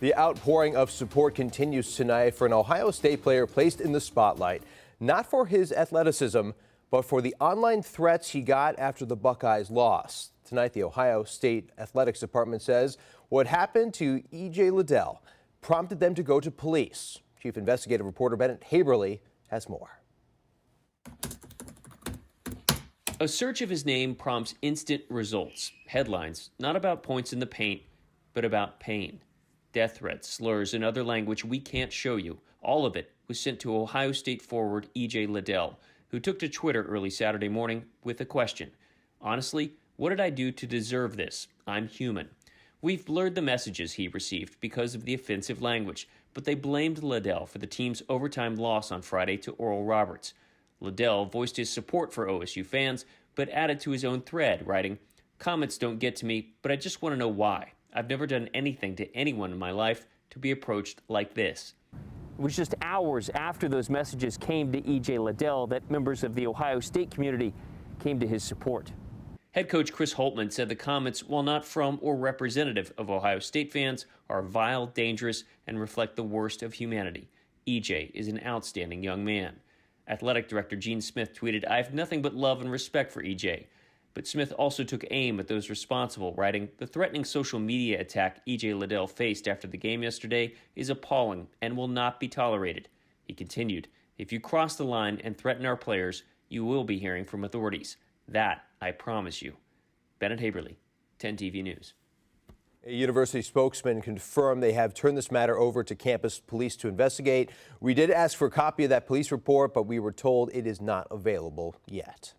The outpouring of support continues tonight for an Ohio State player placed in the spotlight, not for his athleticism, but for the online threats he got after the Buckeyes lost. Tonight, the Ohio State Athletics Department says what happened to E.J. Liddell prompted them to go to police. Chief Investigative Reporter Bennett Haberly has more. A search of his name prompts instant results. Headlines, not about points in the paint, but about pain. Death threats, slurs, and other language we can't show you. All of it was sent to Ohio State forward E.J. Liddell, who took to Twitter early Saturday morning with a question. Honestly, what did I do to deserve this? I'm human. We've blurred the messages he received because of the offensive language, but they blamed Liddell for the team's overtime loss on Friday to Oral Roberts. Liddell voiced his support for OSU fans, but added to his own thread, writing, "Comments don't get to me, but I just want to know why. I've never done anything to anyone in my life to be approached like this." It was just hours after those messages came to E.J. Liddell that members of the Ohio State community came to his support. Head coach Chris Holtmann said the comments, while not from or representative of Ohio State fans, are vile, dangerous, and reflect the worst of humanity. E.J. is an outstanding young man. Athletic Director Gene Smith tweeted, "I have nothing but love and respect for E.J." But Smith also took aim at those responsible, writing, "The threatening social media attack E.J. Liddell faced after the game yesterday is appalling and will not be tolerated." He continued, "If you cross the line and threaten our players, you will be hearing from authorities. That I promise you." Bennett Haberly, 10 TV News. A university spokesman confirmed they have turned this matter over to campus police to investigate. We did ask for a copy of that police report, but we were told it is not available yet.